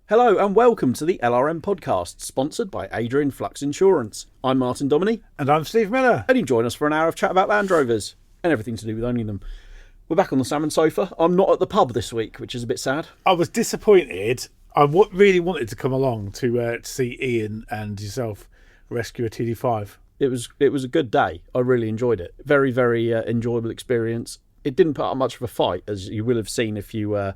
Hello and welcome to the LRM podcast, sponsored by Adrian Flux Insurance. I'm Martin Dominy. And I'm Steve Miller. And you join us for an hour of chat about Land Rovers and everything to do with owning them. We're back on the Salmon Sofa. I'm not at the pub this week, which is a bit sad. I was disappointed. I really wanted to come along to see Ian and yourself rescue a TD5. It was a good day. I really enjoyed it. Very, very enjoyable experience. It didn't put up much of a fight, as you will have seen if you've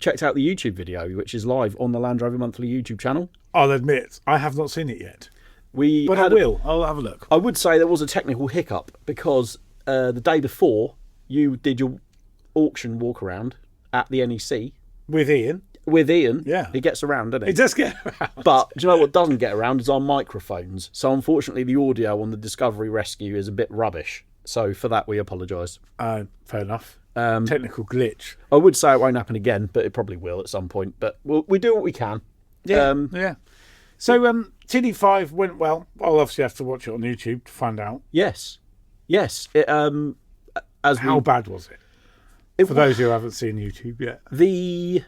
checked out the YouTube video, which is live on the Land Rover Monthly YouTube channel. I'll admit, I have not seen it yet. I will. I'll have a look. I would say there was a technical hiccup because the day before you did your auction walk around at the NEC. With Ian. Yeah. He gets around, doesn't he? He does get around. But do you know what doesn't get around is our microphones. So unfortunately the audio on the Discovery Rescue is a bit rubbish. So for that we apologise. Fair enough. Technical glitch. I would say it won't happen again, but it probably will at some point. But we do what we can. Yeah. So TD5 went well. I'll obviously have to watch it on YouTube to find out. Yes. How bad was it? For those who haven't seen YouTube yet. The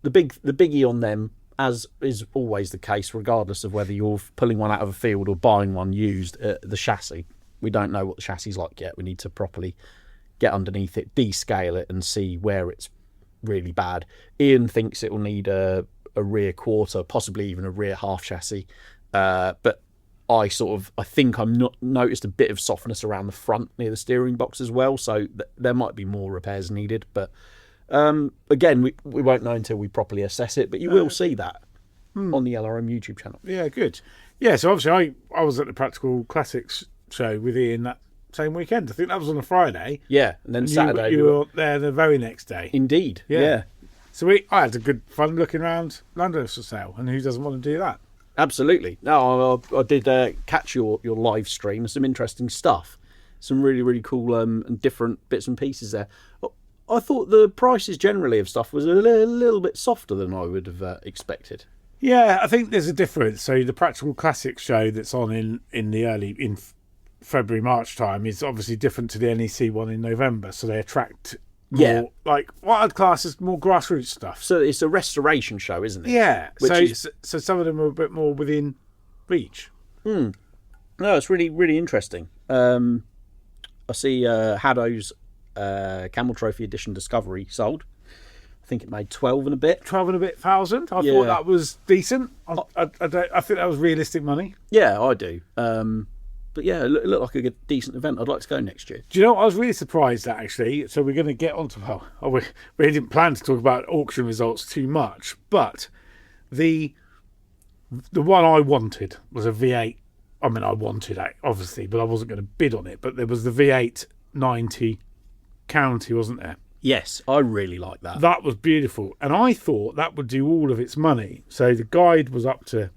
biggie on them, as is always the case, regardless of whether you're pulling one out of a field or buying one used, the chassis. We don't know what the chassis is like yet. We need to properly get underneath it, descale it, and see where it's really bad. Ian thinks it will need a rear quarter, possibly even a rear half chassis. But I think I'm noticed a bit of softness around the front near the steering box as well. So there might be more repairs needed. But again, we won't know until we properly assess it. But you will see that on the LRM YouTube channel. Yeah, good. Yeah, so obviously I was at the Practical Classics show with Ian that same weekend. I think that was on a Friday. Yeah, and then Saturday you were there the very next day. Indeed. Yeah. So I had a good fun looking around Land Rover for sale, and who doesn't want to do that? Absolutely. No, I did catch your live stream. Some interesting stuff. Some really, really cool and different bits and pieces there. I thought the prices generally of stuff was a little bit softer than I would have expected. Yeah, I think there's a difference. So the Practical Classics show that's on in February, March time is obviously different to the NEC one in November. So they attract more, like what I'd class as more grassroots stuff. So it's a restoration show, isn't it? Yeah. So some of them are a bit more within reach. No, it's really, really interesting. I see Haddo's Camel Trophy Edition Discovery sold. I think it made 12 and a bit. 12 and a bit thousand. I thought that was decent. I think that was realistic money. Yeah, I do. But yeah, it looked like a good, decent event. I'd like to go next year. Do you know what I was really surprised at, actually? So we're going to get onto... we didn't plan to talk about auction results too much, but the one I wanted was a V8. I mean, I wanted it, obviously, but I wasn't going to bid on it. But there was the V8 90 County, wasn't there? Yes, I really like that. That was beautiful. And I thought that would do all of its money. So the guide was up to...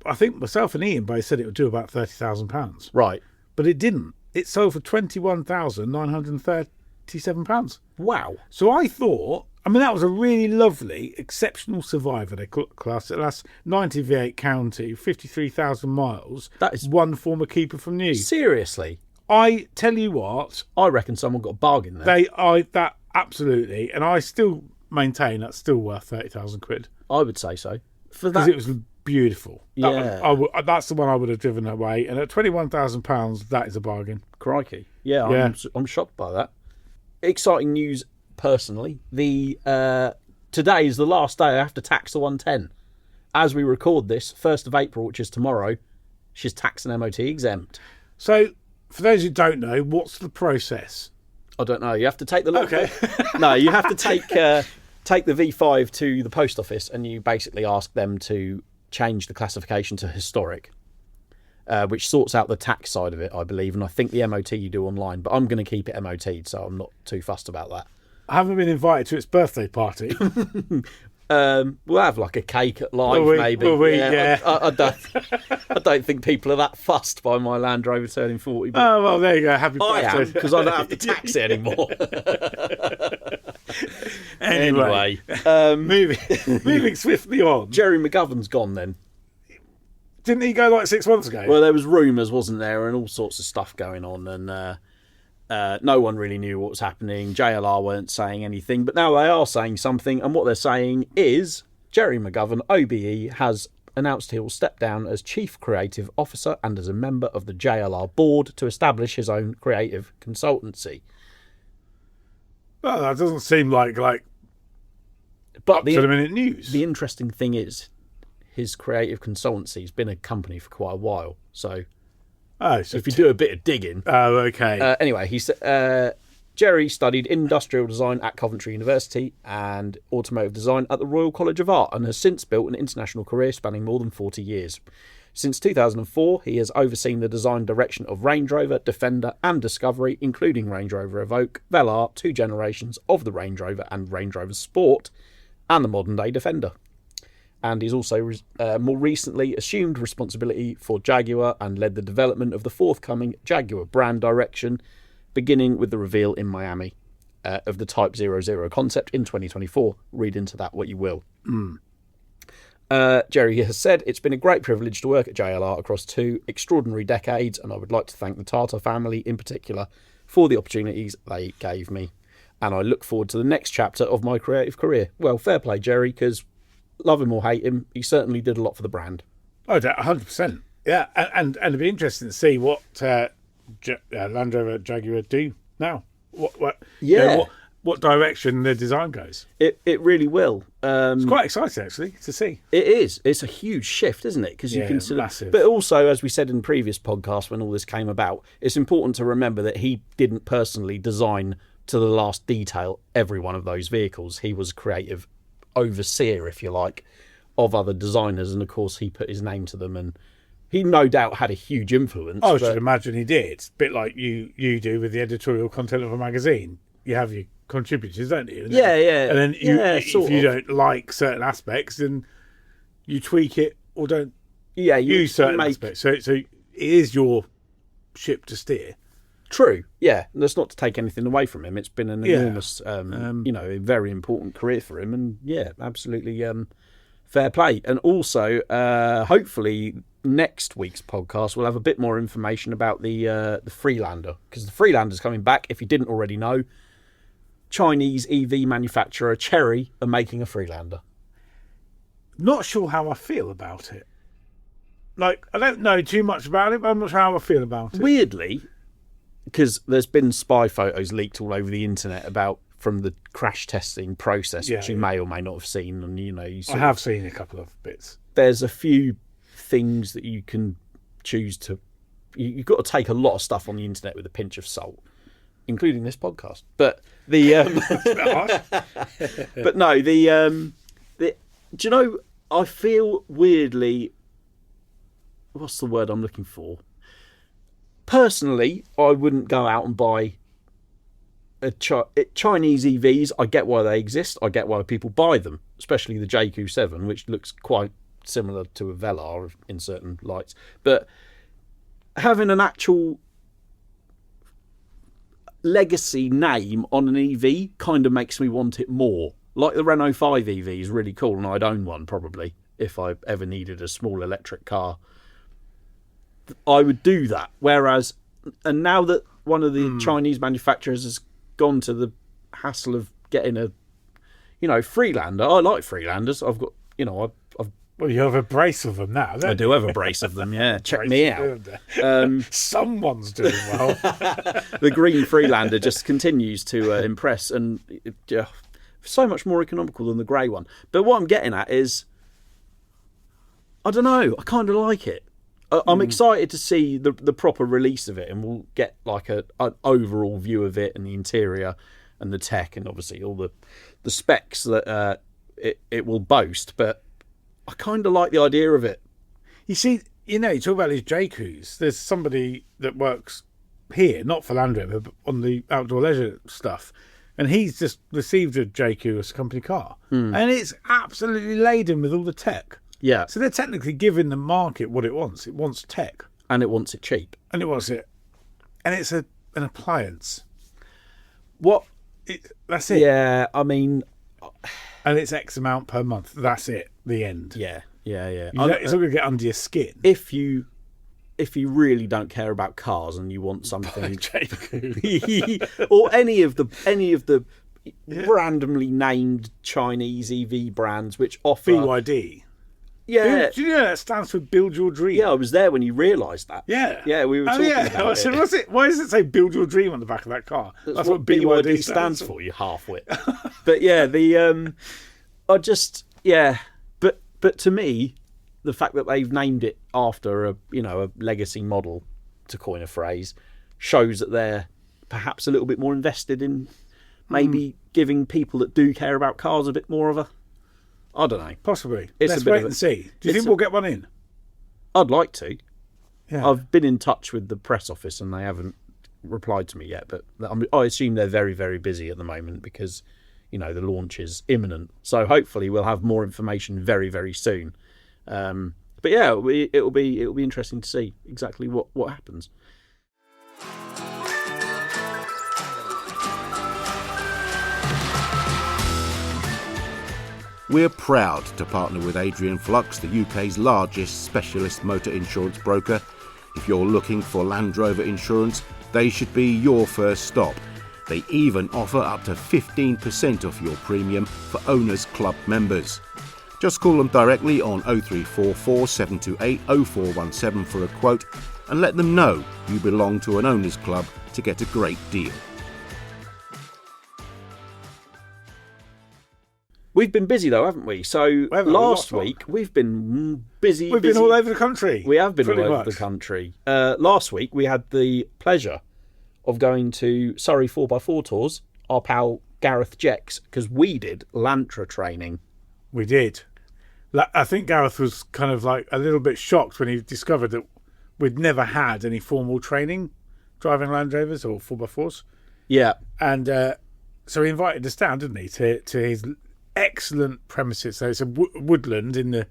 I think myself and Ian both said it would do about £30,000. Right. But it didn't. It sold for £21,937. Wow. So I thought, that was a really lovely, exceptional survivor, they class it. That's 90 V8 County, 53,000 miles. That is one former keeper from new. Seriously? I tell you what. I reckon someone got a bargain there. That absolutely. And I still maintain that's still worth 30,000 quid. I would say so. For that. Because it was beautiful. Yeah. That's the one I would have driven away. And at £21,000, that is a bargain. Crikey. Yeah. I'm shocked by that. Exciting news personally. Today is the last day I have to tax the 110. As we record this, 1st of April, which is tomorrow, she's tax and MOT exempt. So, for those who don't know, what's the process? I don't know. You have to take the No, you have to take the V5 to the post office, and you basically ask them to change the classification to historic, which sorts out the tax side of it, I believe. And I think the MOT you do online, but I'm going to keep it MOT'd, so I'm not too fussed about that. I haven't been invited to its birthday party. We'll have like a cake at live, maybe. Yeah. I don't think people are that fussed by my Land Rover turning 40. But oh, well, there you go. Happy birthday. I am, because I don't have to tax it anymore. Anyway. Moving swiftly on. Gerry McGovern's gone then. Didn't he go like 6 months ago? Well, there was rumours, wasn't there, and all sorts of stuff going on. And No one really knew what was happening. JLR weren't saying anything, but now they are saying something, and what they're saying is Gerry McGovern, OBE, has announced he will step down as Chief Creative Officer and as a member of the JLR board to establish his own creative consultancy. Well, that doesn't seem like But up-to-the-minute news. The interesting thing is his creative consultancy has been a company for quite a while, so... So if you do a bit of digging. Oh, okay. Anyway, Gerry studied industrial design at Coventry University and automotive design at the Royal College of Art and has since built an international career spanning more than 40 years. Since 2004, he has overseen the design direction of Range Rover, Defender and Discovery, including Range Rover Evoque, Velar, 2 generations of the Range Rover and Range Rover Sport, and the modern-day Defender. And he's also more recently assumed responsibility for Jaguar and led the development of the forthcoming Jaguar brand direction, beginning with the reveal in Miami of the Type 00 concept in 2024. Read into that what you will. Gerry has said, "It's been a great privilege to work at JLR across 2 extraordinary decades, and I would like to thank the Tata family in particular for the opportunities they gave me. And I look forward to the next chapter of my creative career." Well, fair play, Gerry, because... love him or hate him, he certainly did a lot for the brand. Oh, 100%. Yeah, and it'd be interesting to see what Land Rover Jaguar do now. What direction the design goes. It really will. It's quite exciting, actually, to see. It is. It's a huge shift, isn't it? Because you consider, massive. But also, as we said in previous podcasts when all this came about, it's important to remember that he didn't personally design to the last detail every one of those vehicles. He was creative overseer, if you like, of other designers, and of course he put his name to them, and he no doubt had a huge influence. I should imagine he did. A bit like you do with the editorial content of a magazine. You have your contributors, don't you? Yeah. And then if you don't like certain aspects, then you tweak it or don't use certain aspects. So it is your ship to steer. True, yeah. That's not to take anything away from him. It's been an enormous, a very important career for him, and absolutely fair play. And also, hopefully, next week's podcast we'll have a bit more information about the Freelander, because the Freelander's coming back. If you didn't already know, Chinese EV manufacturer Chery are making a Freelander. Not sure how I feel about it. I don't know too much about it, but I'm not sure how I feel about it. Weirdly, because there's been spy photos leaked all over the internet from the crash testing process, which you may or may not have seen. And I have seen a couple of bits. There's a few things that you can choose to. You've got to take a lot of stuff on the internet with a pinch of salt, including this podcast. But but no, do you know? I feel weirdly. What's the word I'm looking for? Personally, I wouldn't go out and buy Chinese EVs. I get why they exist. I get why people buy them, especially the JQ7, which looks quite similar to a Velar in certain lights. But having an actual legacy name on an EV kind of makes me want it more. Like the Renault 5 EV is really cool, and I'd own one probably if I ever needed a small electric car. I would do that. Whereas, and now that one of the Chinese manufacturers has gone to the hassle of getting a, Freelander. I like Freelanders. I've got, Well, you have a brace of them now, don't you? I do have a brace of them, yeah. Check me out. Someone's doing well. The green Freelander just continues to impress, and so much more economical than the grey one. But what I'm getting at is, I don't know, I kind of like it. I'm excited to see the proper release of it, and we'll get like an overall view of it and the interior and the tech and obviously all the specs that it will boast. But I kind of like the idea of it. You see, you talk about these JQs. There's somebody that works here, not for Land Rover, but on the outdoor leisure stuff. And he's just received a JQ as a company car. And it's absolutely laden with all the tech. Yeah. So they're technically giving the market what it wants. It wants tech. And it wants it cheap. And it wants it. And it's an appliance. That's it. Yeah, I mean... And it's X amount per month. That's it. The end. Yeah. It's not going to get under your skin. If you if you really don't care about cars and you want something, Jacob. or any of the randomly named Chinese EV brands which offer BYD. Yeah. Do you know that stands for Build Your Dream? Yeah, I was there when you realised that. Yeah. Yeah, we were talking about So it. what's it? Why does it say Build Your Dream on the back of that car? That's what BYD stands for, you half-wit. But yeah, but to me, the fact that they've named it after a legacy model, to coin a phrase, shows that they're perhaps a little bit more invested in maybe giving people that do care about cars a bit more of a, I don't know. Possibly. Let's wait and see. Do you think we'll get one in? I'd like to. Yeah. I've been in touch with the press office and they haven't replied to me yet, but I assume they're very, very busy at the moment because, the launch is imminent. So hopefully we'll have more information very, very soon. But yeah, it'll be interesting to see exactly what happens. We're proud to partner with Adrian Flux, the UK's largest specialist motor insurance broker. If you're looking for Land Rover insurance, they should be your first stop. They even offer up to 15% off your premium for Owners Club members. Just call them directly on 0344 728 0417 for a quote and let them know you belong to an Owners Club to get a great deal. We've been busy though, haven't we? So last week we've been busy. We've been all over the country. We have been all over much. the country. Last week we had the pleasure of going to Surrey 4x4 tours. Our pal Gareth Jex, because we did Lantra training. We did. I think Gareth was kind of like a little bit shocked when he discovered that we'd never had any formal training driving Land Rovers or 4x4s. Yeah, and so he invited us down, didn't he, to his excellent premises. So it's a woodland in the,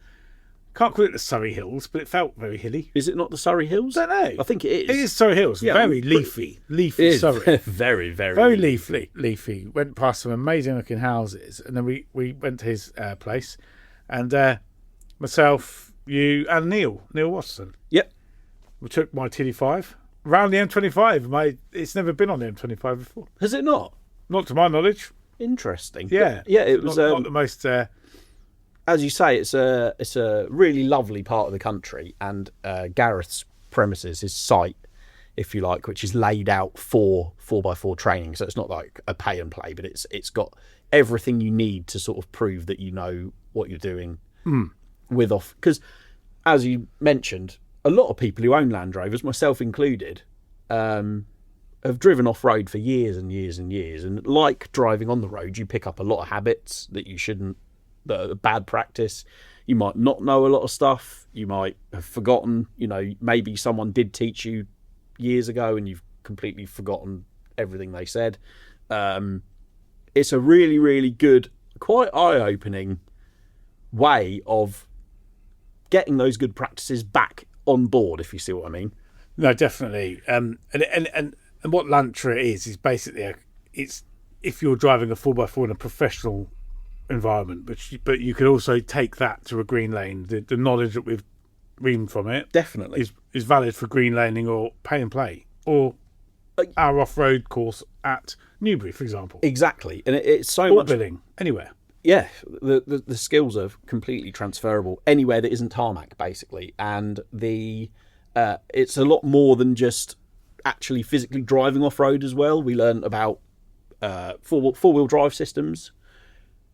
can't call it the Surrey Hills, but it felt very hilly. Is it not the Surrey Hills? I don't know. I think it is. It is Surrey Hills. Yeah, very leafy Surrey. very, very, very leafy. Went past some amazing looking houses, and then we went to his place, and myself, you, and Neil Watson. Yep. We took my TD5 around the M25. It's never been on the M25 before. Has it not? Not to my knowledge. Interesting. Yeah, yeah. It was not the most. As you say, it's a really lovely part of the country, and Gareth's premises, his site, if you like, which is laid out for 4x4 training. So it's not like a pay and play, but it's got everything you need to sort of prove that you know what you're doing with off. Because as you mentioned, a lot of people who own Land Rovers, myself included, have driven off-road for years and years and years. And like driving on the road, you pick up a lot of habits that you shouldn't, that are bad practice. You might not know a lot of stuff. You might have forgotten, maybe someone did teach you years ago and you've completely forgotten everything they said. It's a really, really good, quite eye-opening way of getting those good practices back on board, if you see what I mean. No, definitely. And what Lantra is basically it's if you're driving a 4x4 in a professional environment, but you could also take that to a green lane. The knowledge that we've gleaned from it definitely is valid for green laning or pay and play or our off-road course at Newbury, for example. Exactly, and it's so or much billing anywhere. Yeah, the skills are completely transferable anywhere that isn't tarmac, basically, and it's a lot more than just actually physically driving off-road as well. We learned about four-wheel drive systems.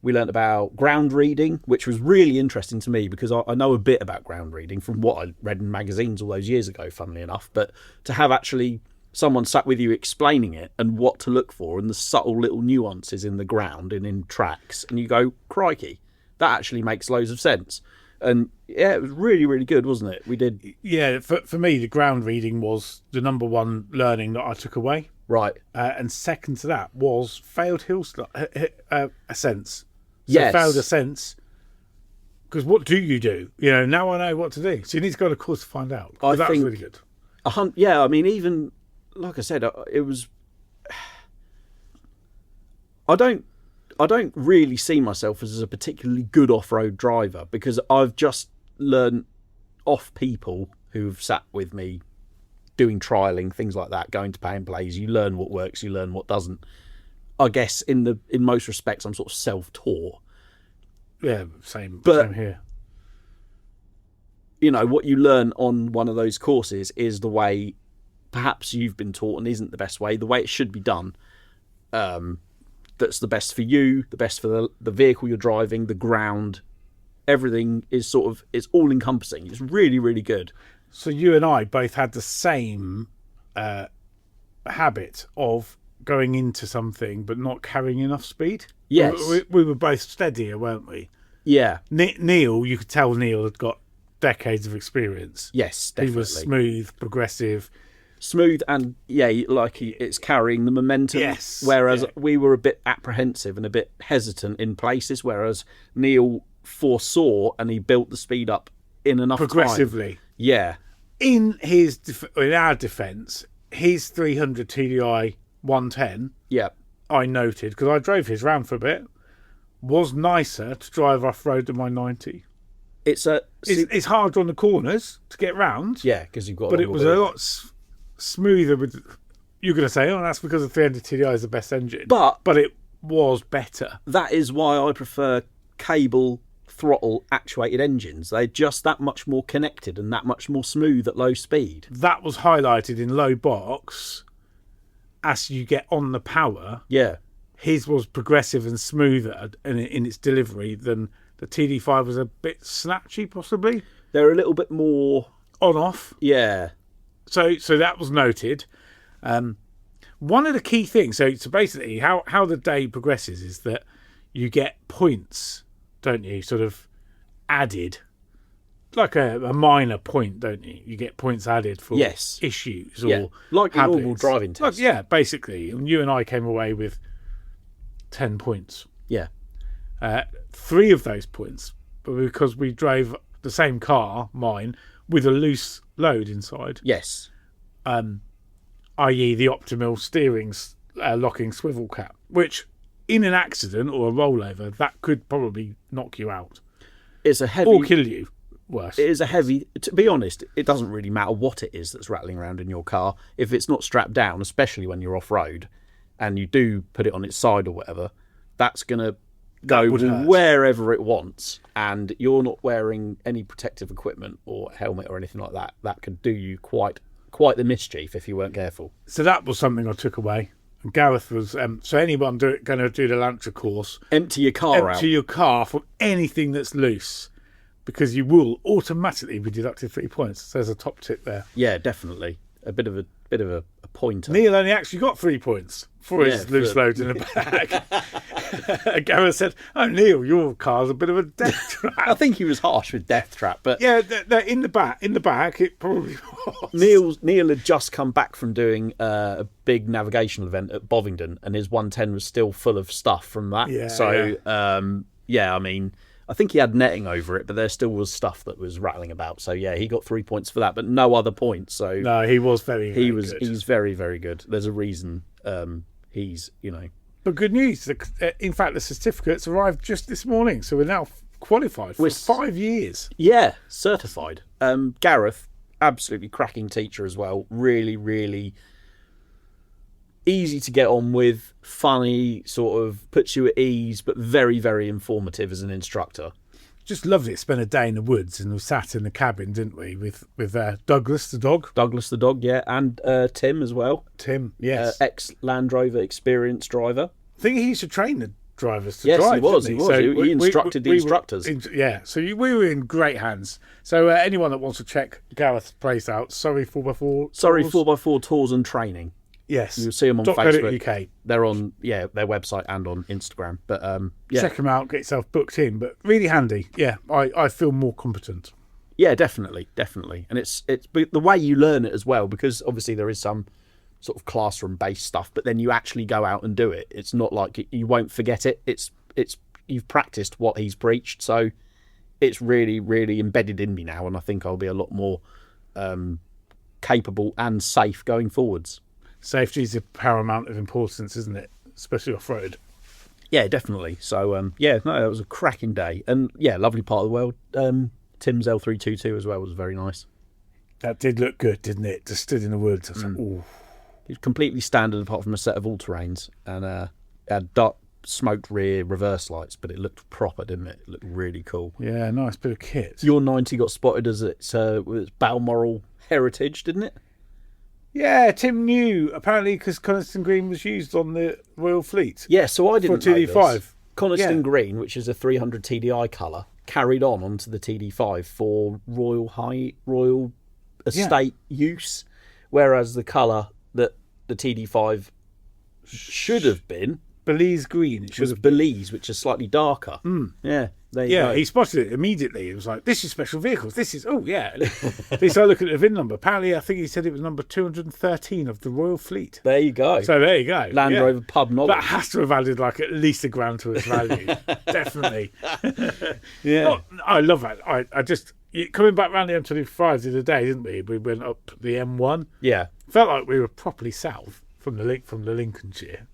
We learnt about ground reading, which was really interesting to me because I know a bit about ground reading from what I read in magazines all those years ago, funnily enough. But to have actually someone sat with you explaining it and what to look for and the subtle little nuances in the ground and in tracks, and you go, crikey, that actually makes loads of sense. And yeah, it was really, really good, wasn't it? We did. Yeah, for me, the ground reading was the number one learning that I took away. Right. And second to that was failed hill ascents. So Yes. failed ascents. Because what do you do? Now I know what to do. So you need to go on a course to find out. I That was think- really good. Yeah, I mean, even like I said, it was. I don't really see myself as a particularly good off-road driver because I've just learned off people who've sat with me doing trialing, things like that, going to pay and plays. You learn what works, you learn what doesn't. I guess in most respects, I'm sort of self-taught. Yeah, same here. You know, what you learn on one of those courses is the way perhaps you've been taught and isn't the best way, the way it should be done. That's the best for you, the best for the vehicle you're driving, the ground. Everything is it's all encompassing. It's really, really good. So you and I both had the same habit of going into something but not carrying enough speed. Yes. We were both steadier, weren't we? Yeah. Neil, you could tell Neil had got decades of experience. Yes, definitely. He was smooth, progressive. Smooth and, it's carrying the momentum. Yes. Whereas we were a bit apprehensive and a bit hesitant in places, whereas Neil foresaw and he built the speed up in enough progressively. Time. Yeah. In our defence, his 300 TDI 110, yeah, I noted, because I drove his round for a bit, was nicer to drive off-road than my 90. It's hard on the corners to get round. Yeah, because you've got. But it was a lot smoother. You're going to say, that's because the 300 TDI is the best engine. But it was better. That is why I prefer cable throttle actuated engines. They're just that much more connected and that much more smooth at low speed. That was highlighted in low box. As you get on the power, yeah, his was progressive and smoother in its delivery than the TD5 was a bit snatchy, possibly. They're a little bit more on-off. Yeah. So that was noted. One of the key things, so basically how the day progresses is that you get points, don't you, sort of added. Like a minor point, don't you? You get points added for issues or like habits. a normal driving test. Basically. And you and I came away with 10 points. Yeah. 3 of those points, but because we drove the same car, mine, with a loose load inside. Yes. I.e. the optimal steering locking swivel cap, which in an accident or a rollover, that could probably knock you out. It's a heavy... Or kill you. Worse. It is a heavy... To be honest, it doesn't really matter what it is that's rattling around in your car. If it's not strapped down, especially when you're off-road, and you do put it on its side or whatever, that's going to go wherever it wants, and you're not wearing any protective equipment or helmet or anything like that. That could do you quite the mischief if you weren't careful. So that was something I took away. And Gareth was... so anyone going to do the Lantra course... Empty your car out. Empty your car from anything that's loose. Because you will automatically be deducted 3 points. So there's a top tip there. Yeah, definitely. A bit of a pointer. Neil only actually got 3 points for his loose loads in the back. Gareth said, "Oh, Neil, your car's a bit of a death trap." I think he was harsh with death trap, but yeah, in the back, it probably was. Neil had just come back from doing a big navigational event at Bovingdon, and his 110 was still full of stuff from that. I mean, I think he had netting over it, but there still was stuff that was rattling about. So yeah, he got 3 points for that, but no other points. So no, he was very good. He's very, very good. There's a reason he's, But good news. In fact, the certificates arrived just this morning, so we're now qualified for 5 years. Yeah, certified. Gareth, absolutely cracking teacher as well. Really, really easy to get on with, funny, sort of puts you at ease, but very, very informative as an instructor. Just loved it. Spent a day in the woods and we sat in the cabin, didn't we, with Douglas the dog. Douglas the dog, yeah, and Tim as well. Tim, yes, ex Land Rover experienced driver. I think he used to train the drivers to drive. Yes, he was. So he instructed the instructors. So we were in great hands. So anyone that wants to check Gareth's place out, Surrey 4x4. Surrey 4x4 tours and training. Yes, you'll see them on Facebook. UK. They're on their website and on Instagram. But check them out, get yourself booked in. But really handy. Yeah, I feel more competent. Yeah, definitely, and it's the way you learn it as well, because obviously there is some sort of classroom based stuff, but then you actually go out and do it. It's not like you won't forget it. It's you've practiced what he's preached, so it's really, really embedded in me now, and I think I'll be a lot more capable and safe going forwards. Safety is of paramount of importance, isn't it? Especially off-road. Yeah, definitely. So, that was a cracking day. And, yeah, lovely part of the world. Tim's L322 as well was very nice. That did look good, didn't it? Just stood in the woods. I was like, ooh. It was completely standard apart from a set of all-terrains, and it had dark smoked rear reverse lights, but it looked proper, didn't it? It looked really cool. Yeah, nice bit of kit. Your 90 got spotted as its Balmoral heritage, didn't it? Yeah, Tim knew, apparently, because Coniston Green was used on the Royal Fleet. Yeah, so I didn't know TD5. this. Coniston Green, which is a 300 TDI colour, carried on onto the TD5 for Royal Estate use, whereas the colour that the TD5 should have been Belize Green. It was Belize, which is slightly darker. Yeah, there you go. He spotted it immediately. It was like, this is special vehicles. This is, oh, yeah. They started looking at the VIN number. Apparently, I think he said it was number 213 of the Royal Fleet. There you go. So there you go. Land Rover pub knowledge. That has to have added like at least £1,000 to its value. Definitely. Yeah. Oh, I love that. I just, coming back round the M25 the other day, didn't we? We went up the M1. Yeah. Felt like we were properly south from the Lincolnshire.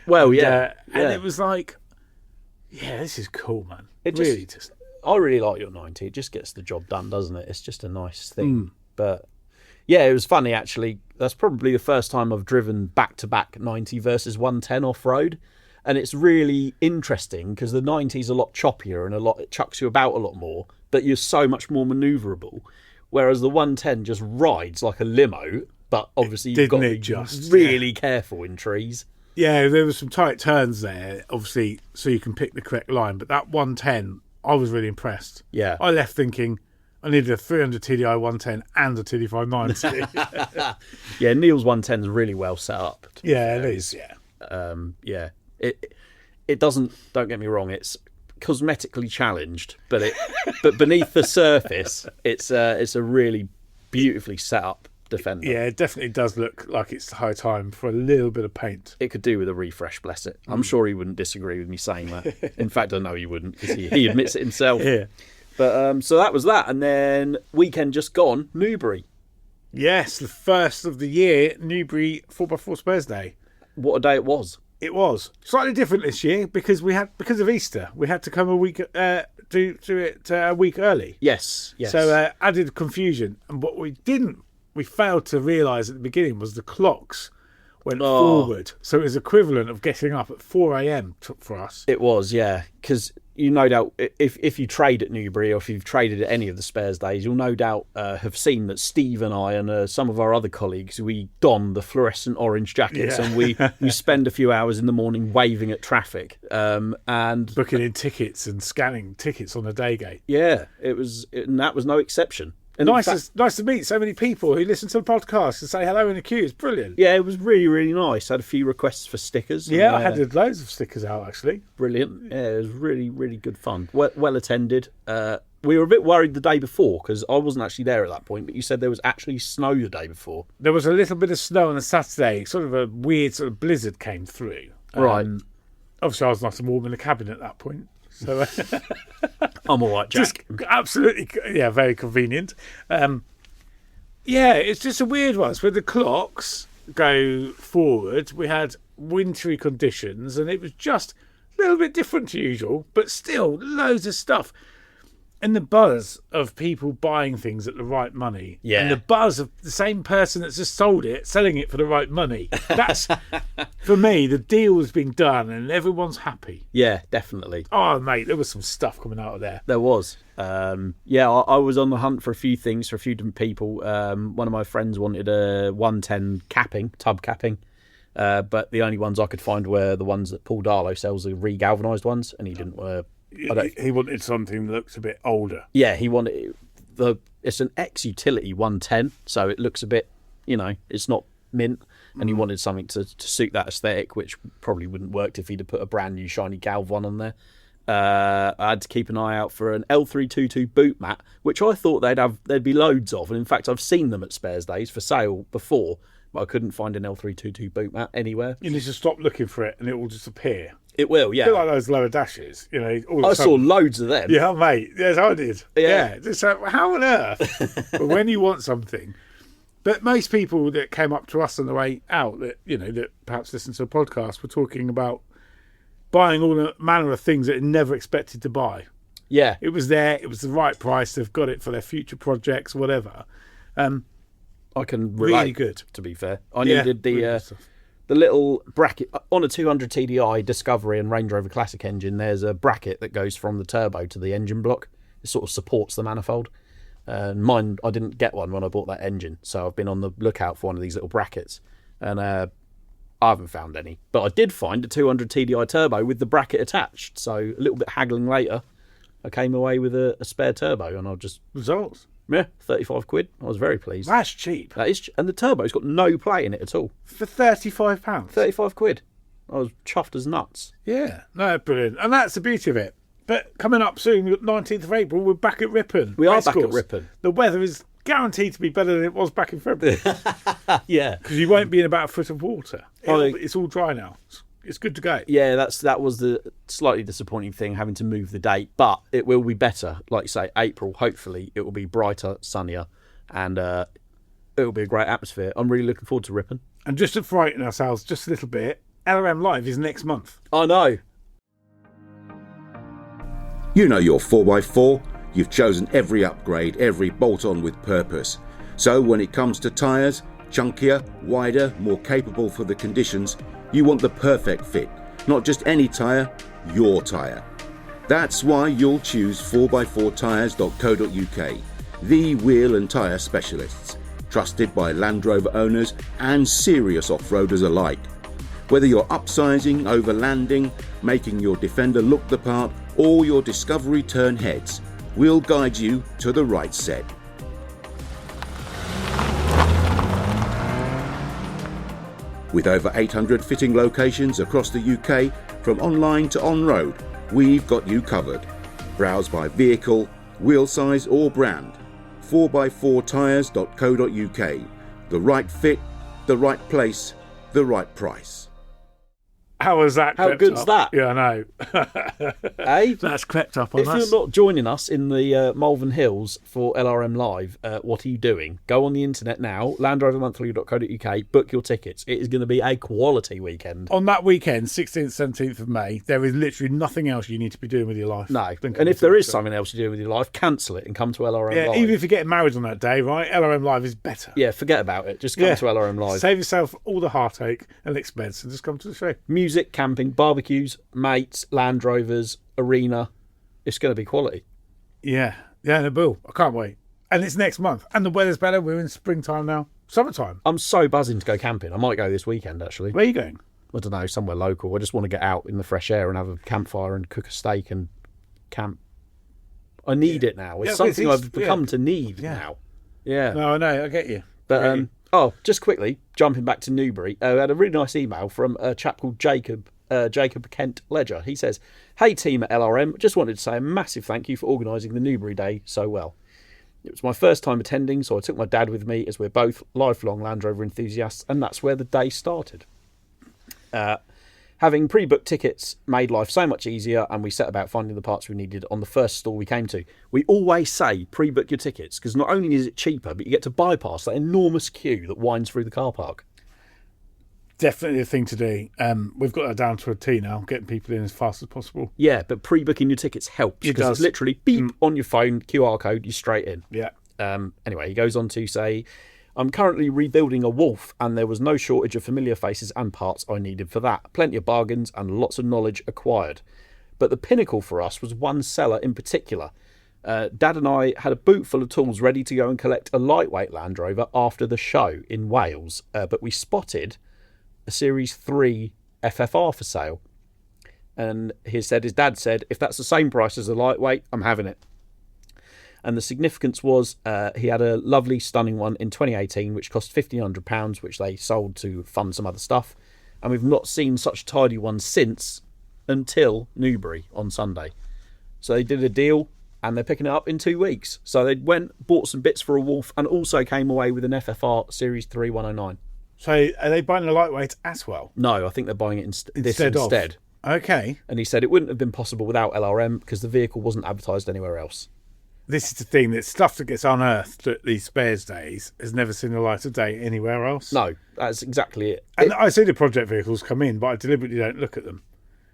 Well, yeah. And it was like, yeah, this is cool, man. I really like your 90. It just gets the job done, doesn't it? It's just a nice thing. But yeah, it was funny actually. That's probably the first time I've driven back-to-back 90 versus 110 off-road. And it's really interesting because the 90 is a lot choppier and it chucks you about a lot more, but you're so much more manoeuvrable. Whereas the 110 just rides like a limo, but obviously you've got to be really careful in trees. Yeah, there were some tight turns there, obviously, so you can pick the correct line. But that 110, I was really impressed. Yeah. I left thinking I needed a 300 TDI 110 and a TD5 90. Yeah, Neil's 110 is really well set up. Yeah, it is, yeah. Yeah. It doesn't, don't get me wrong, it's cosmetically challenged, but beneath the surface, it's a really beautifully set up Defender. Yeah, it definitely does look like it's high time for a little bit of paint. It could do with a refresh, bless it. I'm sure he wouldn't disagree with me saying that. In fact, I know he wouldn't because he admits it himself. Yeah. But so that was that, and then weekend just gone, Newbury. Yes, the first of the year, Newbury 4x4 Spurs Day. What a day it was! It was slightly different this year because of Easter. We had to come a week do it a week early. Yes. So added confusion, and what we failed to realise at the beginning was the clocks went forward. So it was equivalent of getting up at 4 a.m. for us. It was, yeah, because you no doubt, if you trade at Newbury or if you've traded at any of the Spares days, you'll no doubt have seen that Steve and I and some of our other colleagues, we don the fluorescent orange jackets and we spend a few hours in the morning waving at traffic and booking in tickets and scanning tickets on the day gate. Yeah, and that was no exception. And nice to meet so many people who listen to the podcast and say hello in the queue. It's brilliant. Yeah, it was really, really nice. I had a few requests for stickers. Yeah, I had loads of stickers out, actually. Brilliant. Yeah, it was really, really good fun. Well attended. We were a bit worried the day before because I wasn't actually there at that point, but you said there was actually snow the day before. There was a little bit of snow on the Saturday. Sort of a weird sort of blizzard came through. Right. Obviously, I was nice and warm in the cabin at that point. So I'm all right, Jack. Just absolutely, yeah, very convenient. Yeah, it's just a weird one. So when the clocks go forward, we had wintry conditions, and it was just a little bit different to usual, but still loads of stuff. And the buzz of people buying things at the right money. Yeah. And the buzz of the same person that's just sold it, selling it for the right money. That's, for me, the deal has been done and everyone's happy. Yeah, definitely. Oh, mate, there was some stuff coming out of there. There was. Yeah, I was on the hunt for a few things for a few different people. One of my friends wanted a 110 capping, tub capping. But the only ones I could find were the ones that Paul Darlow sells, the re-galvanised ones, and he didn't want to. He wanted something that looks a bit older. Yeah, he wanted it's an ex-utility 110, so it looks a bit, it's not mint, and he wanted something to suit that aesthetic, which probably wouldn't work if he'd have put a brand new shiny Galv one on there. I had to keep an eye out for an L322 boot mat, which I thought there'd be loads of, and in fact I've seen them at Spares Days for sale before, but I couldn't find an L322 boot mat anywhere. You need to stop looking for it, and it will just appear. It will, yeah. A bit like those lower dashes, I saw loads of them. Yeah, mate. Yes, I did. Yeah. Just how on earth? But when you want something. But most people that came up to us on the way out that perhaps listen to a podcast were talking about buying all the manner of things that they never expected to buy. Yeah. It was there. It was the right price. They've got it for their future projects, whatever. I can relate. Really good. To be fair, I needed the little bracket on a 200 TDI Discovery and Range Rover Classic engine. There's a bracket that goes from the turbo to the engine block. It sort of supports the manifold. And mine, I didn't get one when I bought that engine, so I've been on the lookout for one of these little brackets, and I haven't found any. But I did find a 200 TDI turbo with the bracket attached. So a little bit haggling later, I came away with a spare turbo, and I just Results. yeah, 35 quid. I was very pleased. That's cheap. That is, and the turbo's got no play in it at all. For £35. 35 quid. I was chuffed as nuts. Yeah. No, brilliant. And that's the beauty of it. But coming up soon, 19th of April, we're back at Ripon. We are back at Ripon. The weather is guaranteed to be better than it was back in February. Yeah. Because you won't be in about a foot of water. It's all dry now. It's good to go. Yeah, that was the slightly disappointing thing, having to move the date. But it will be better. Like you say, April, hopefully, it will be brighter, sunnier, and it will be a great atmosphere. I'm really looking forward to Ripon. And just to frighten ourselves just a little bit, LRM Live is next month. I know. You know your 4x4, you've chosen every upgrade, every bolt-on with purpose. So when it comes to tyres, chunkier, wider, more capable for the conditions, you want the perfect fit. Not just any tyre, your tyre. That's why you'll choose 4x4tyres.co.uk, the wheel and tyre specialists, trusted by Land Rover owners and serious off-roaders alike. Whether you're upsizing, overlanding, making your Defender look the part, or your Discovery turn heads, we'll guide you to the right set. With over 800 fitting locations across the UK, from online to on-road, we've got you covered. Browse by vehicle, wheel size or brand. 4x4tyres.co.uk. The right fit, the right place, the right price. How was that? How good's that? Yeah, I know. Hey? That's crept up on If us. you're not joining us in the Malvern Hills for LRM Live, what are you doing? Go on the internet now, landrovermonthly.co.uk, book your tickets. It is going to be a quality weekend. On that weekend, 16th, 17th of May, there is literally nothing else you need to be doing with your life. No. And if there is something else you do with your life, cancel it and come to LRM Yeah, Live. even if you're getting married on that day, right? LRM Live is better. Yeah, forget about it. Just come to LRM Live. Save yourself all the heartache and expense and just come to the show. Music, camping, barbecues, mates, Land Rovers, arena. It's going to be quality. Yeah, the bill. I can't wait. And it's next month. And the weather's better. We're in springtime now. Summertime. I'm so buzzing to go camping. I might go this weekend, actually. Where are you going? I don't know, somewhere local. I just want to get out in the fresh air and have a campfire and cook a steak and camp. I need it now. It's something I've become to need now. Yeah. No, I know. I get you. But just quickly, jumping back to Newbury, I had a really nice email from a chap called Jacob Kent Ledger. He says, "Hey team at LRM, just wanted to say a massive thank you for organising the Newbury Day so well. It was my first time attending, so I took my dad with me as we're both lifelong Land Rover enthusiasts, and that's where the day started. Having pre-booked tickets made life so much easier, and we set about finding the parts we needed on the first stall we came to. We always say pre-book your tickets, because not only is it cheaper, but you get to bypass that enormous queue that winds through the car park. Definitely a thing to do. We've got that down to a T now, getting people in as fast as possible. Yeah, but pre-booking your tickets helps, because it's literally beep on your phone, QR code, you're straight in. Yeah. Anyway, he goes on to say, I'm currently rebuilding a Wolf, and there was no shortage of familiar faces and parts I needed for that. Plenty of bargains and lots of knowledge acquired. But the pinnacle for us was one seller in particular. Dad and I had a boot full of tools ready to go and collect a lightweight Land Rover after the show in Wales, but we spotted a Series 3 FFR for sale. And his dad said, if that's the same price as a lightweight, I'm having it. And the significance was he had a lovely, stunning one in 2018, which cost £1,500, which they sold to fund some other stuff. And we've not seen such a tidy one since, until Newbury on Sunday. So they did a deal, and they're picking it up in 2 weeks. So they bought some bits for a Wolf, and also came away with an FFR Series 3 109. So are they buying the lightweight as well? No, I think they're buying it instead. Okay. And he said it wouldn't have been possible without LRM, because the vehicle wasn't advertised anywhere else. This is the thing, that stuff that gets unearthed at these spares days has never seen the light of day anywhere else. No, that's exactly it. And I see the project vehicles come in, but I deliberately don't look at them.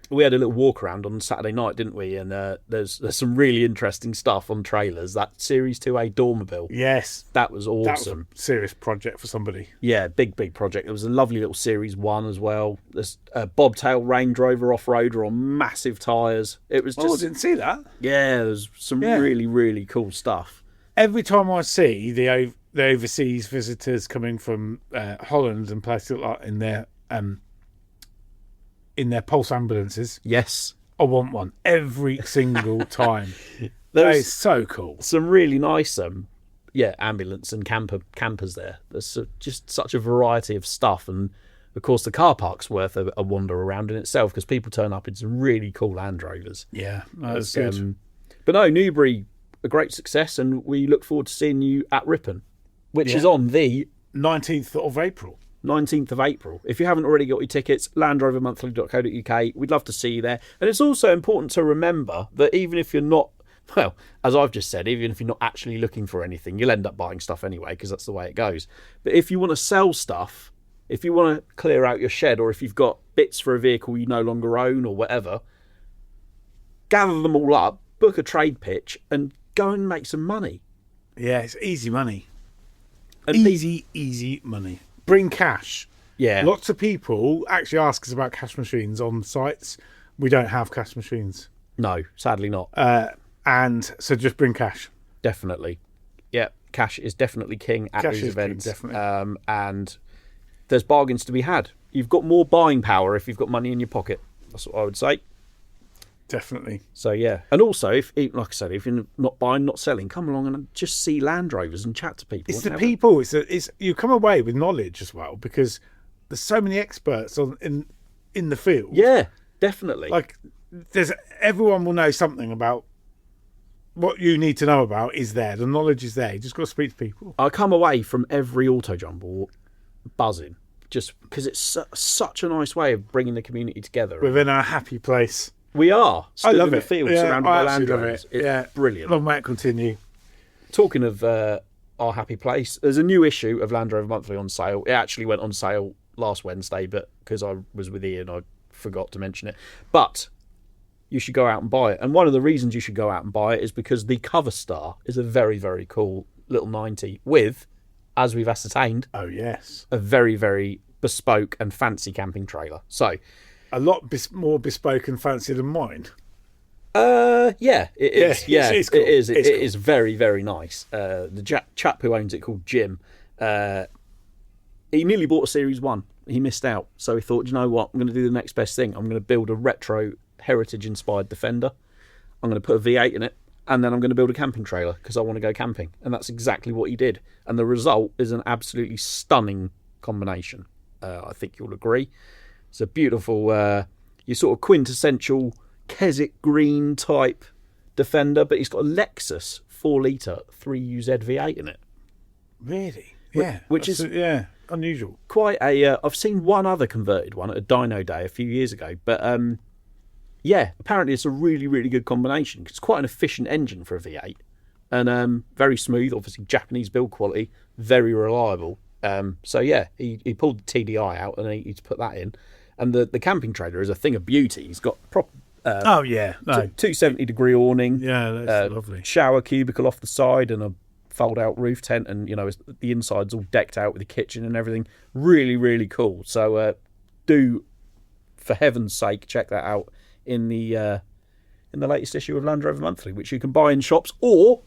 we had a little walk around on Saturday night, didn't we? And there's some really interesting stuff on trailers. That Series 2A Dormobile. Yes. That was awesome. That was a serious project for somebody. Yeah, big project. There was a lovely little Series 1 as well. There's a bobtail Range Rover off-roader on massive tyres. It was just... Oh, I didn't see that. Yeah, there's some really, really cool stuff. Every time I see the overseas visitors coming from Holland and places like that in their Pulse ambulances, yes, I want one every single time. That is so cool. Some really nice ambulance and campers there. There's just such a variety of stuff, and of course the car park's worth a wander around in itself because people turn up in some really cool Land Rovers. Yeah, that's good. But no, Newbury, a great success, and we look forward to seeing you at Ripon, which is on the 19th of April. 19th of April. If you haven't already got your tickets, landrovermonthly.co.uk. We'd love to see you there. And it's also important to remember that even if you're not, well, as I've just said, even if you're not actually looking for anything, you'll end up buying stuff anyway because that's the way it goes. But if you want to sell stuff, if you want to clear out your shed, or if you've got bits for a vehicle you no longer own or whatever, gather them all up, book a trade pitch and go and make some money. Yeah, it's easy money. And Easy money. Bring cash. Yeah. Lots of people actually ask us about cash machines on sites. We don't have cash machines. No, sadly not. And so just bring cash. Definitely. Yeah, cash is definitely king at these events. Definitely. And there's bargains to be had. You've got more buying power if you've got money in your pocket. That's what I would say. Definitely. So yeah, and also if, like I said, if you're not buying, not selling, come along and just see Land Rovers and chat to people. It's the people. It's you come away with knowledge as well because there's so many experts in the field. Yeah, definitely. Like everyone will know something about what you need to know about. Is there the knowledge is there? You just got to speak to people. I come away from every Autojumble buzzing just because it's such a nice way of bringing the community together. Within our happy place. We are. I love in it. The field, surrounded by Land love Rovers. it. It's brilliant. Long may it continue. Talking of our happy place, there's a new issue of Land Rover Monthly on sale. It actually went on sale last Wednesday, but because I was with Ian, I forgot to mention it. But you should go out and buy it. And one of the reasons you should go out and buy it is because the cover star is a very, very cool little 90 with, as we've ascertained, Oh yes, a very, very bespoke and fancy camping trailer. So a lot more bespoke and fancy than mine. Yeah, it is. Yeah, it's cool. it is. It It's cool. is very, very nice. The chap who owns it, called Jim, he nearly bought a Series 1. He missed out. So he thought, you know what, I'm going to do the next best thing. I'm going to build a retro heritage-inspired Defender. I'm going to put a V8 in it, and then I'm going to build a camping trailer because I want to go camping. And that's exactly what he did. And the result is an absolutely stunning combination. I think you'll agree. It's a beautiful, your sort of quintessential Keswick green type Defender, but he's got a Lexus 4-litre 3UZ V8 in it. Really? Yeah. Which is unusual. Quite a. I've seen one other converted one at a dyno day a few years ago, but yeah, apparently it's a really, really good combination. It's quite an efficient engine for a V8 and very smooth. Obviously, Japanese build quality, very reliable. So yeah, he pulled the TDI out and he's put that in. And the camping trailer is a thing of beauty. He's got proper 270-degree awning. Yeah, that's lovely. Shower cubicle off the side and a fold-out roof tent, and the inside's all decked out with the kitchen and everything. Really, really cool. So do, for heaven's sake, check that out in the latest issue of Land Rover Monthly, which you can buy in shops, or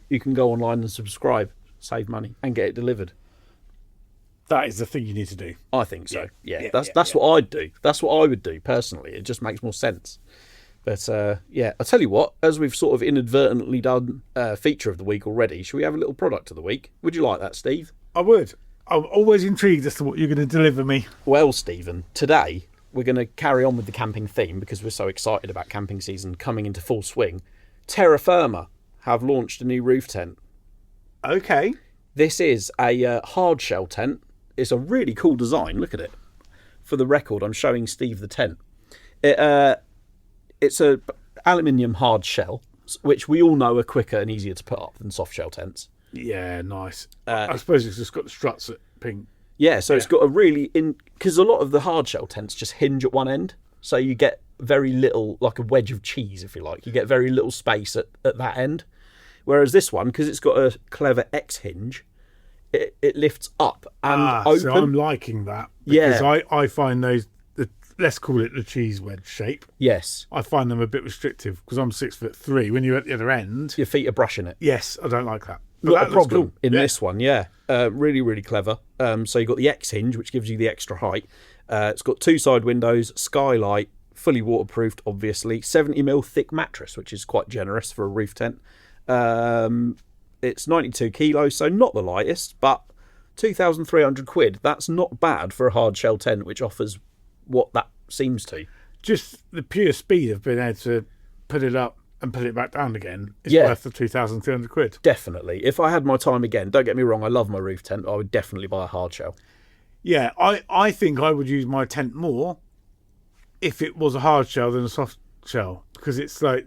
you can go online and subscribe, save money, and get it delivered. That is the thing you need to do. I think so. Yeah, that's what I'd do. That's what I would do personally. It just makes more sense. But yeah, I'll tell you what, as we've sort of inadvertently done feature of the week already, should we have a little product of the week? Would you like that, Steve? I would. I'm always intrigued as to what you're going to deliver me. Well, Stephen, today we're going to carry on with the camping theme because we're so excited about camping season coming into full swing. Terra Firma have launched a new roof tent. Okay. This is a hard shell tent. It's a really cool design. Look at it. For the record, I'm showing Steve the tent. It's a aluminium hard shell, which we all know are quicker and easier to put up than soft shell tents. Yeah, nice. I suppose it's just got the struts at pink. Yeah, so it's got a really because a lot of the hard shell tents just hinge at one end, so you get very little, like a wedge of cheese, if you like. You get very little space at that end. Whereas this one, because it's got a clever X hinge, it lifts up and open. So I'm liking that. Because I find those, let's call it the cheese wedge shape. Yes. I find them a bit restrictive because I'm 6'3". When you're at the other end, your feet are brushing it. Yes, I don't like that. But Not that a problem cool. in this one, yeah. Really, really clever. So you've got the X hinge, which gives you the extra height. It's got 2 side windows, skylight, fully waterproofed, obviously. 70mm thick mattress, which is quite generous for a roof tent. It's 92 kilos, so not the lightest, but 2,300 quid. That's not bad for a hard shell tent, which offers what that seems to. Just the pure speed of being able to put it up and put it back down again is worth the 2,300 quid. Definitely. If I had my time again, don't get me wrong, I love my roof tent. I would definitely buy a hard shell. Yeah, I think I would use my tent more if it was a hard shell than a soft shell, because it's like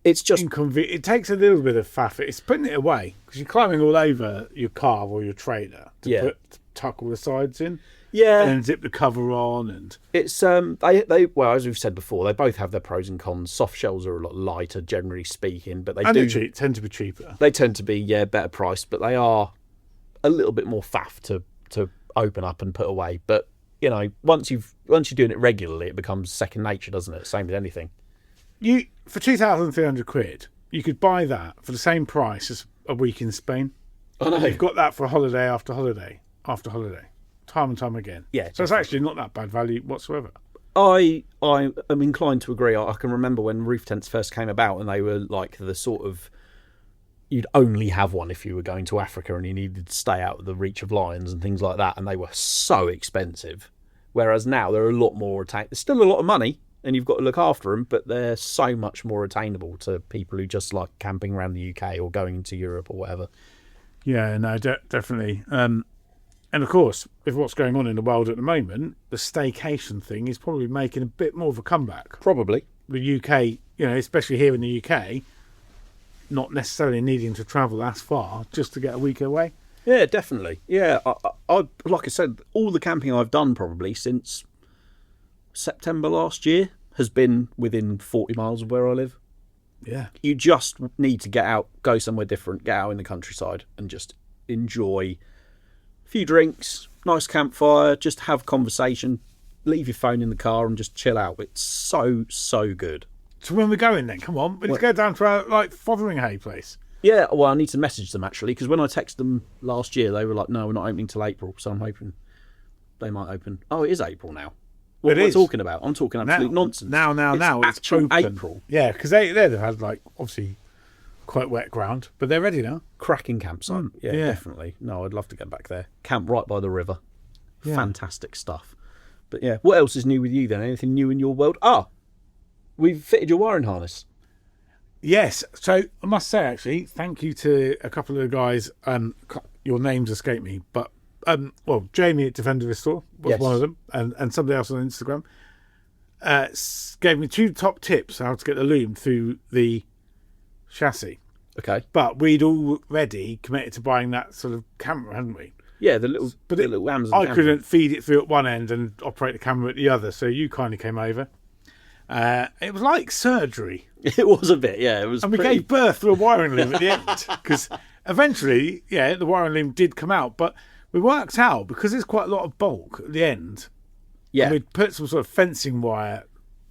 it's just inconvenient. It takes a little bit of faff. It's putting it away because you're climbing all over your car or your trailer to tuck all the sides in. Yeah, and zip the cover on, and it's they well, as we've said before, they both have their pros and cons. Soft shells are a lot lighter, generally speaking, but they tend to be cheaper. They tend to be better priced, but they are a little bit more faff to open up and put away. But you know, once you're doing it regularly, it becomes second nature, doesn't it? Same with anything. You for 2,300 quid, you could buy that for the same price as a week in Spain. I know. You've got that for holiday after holiday after holiday. Time and time again. Yeah. So it's actually not that bad value whatsoever. I am inclined to agree. I can remember when roof tents first came about, and they were like the sort of, you'd only have one if you were going to Africa and you needed to stay out of the reach of lions and things like that, and they were so expensive. Whereas now they're a lot more attainable. There's still a lot of money, and you've got to look after them, but they're so much more attainable to people who just like camping around the UK or going to Europe or whatever. Yeah, no, definitely. And of course, with what's going on in the world at the moment, the staycation thing is probably making a bit more of a comeback. Probably. The UK, especially here in the UK, not necessarily needing to travel as far just to get a week away. Yeah, definitely. Yeah, I like I said, all the camping I've done probably since September last year has been within 40 miles of where I live. Yeah. You just need to get out, go somewhere different, get out in the countryside and just enjoy a few drinks, nice campfire, just have conversation, leave your phone in the car and just chill out. It's so, so good. So when we're going then, come on, let's go down to our Fotheringhay place. Yeah, well, I need to message them actually, because when I texted them last year, they were like, no, we're not opening till April, so I'm hoping they might open. Oh, it is April now. What am I talking about? I'm talking absolute nonsense. Now, it's actual open. April. Yeah, because they've had, obviously quite wet ground, but they're ready now. Cracking campsite. Yeah, definitely. No, I'd love to get back there. Camp right by the river. Yeah. Fantastic stuff. But yeah, what else is new with you then? Anything new in your world? We've fitted your wiring harness. Yes. So I must say, actually, thank you to a couple of the guys. Your names escape me, but Jamie at Defender Restore was one of them, and somebody else on Instagram gave me 2 top tips how to get the loom through the chassis. Okay. But we'd already committed to buying that sort of camera, hadn't we? Yeah, the little Amazon I camera. couldn't feed it through at one end and operate the camera at the other, so you kindly came over. It was like surgery. It was a bit, yeah. It was, and we gave birth to a wiring loom at the end, because eventually, the wiring loom did come out, but we worked out, because there's quite a lot of bulk at the end. Yeah, we'd put some sort of fencing wire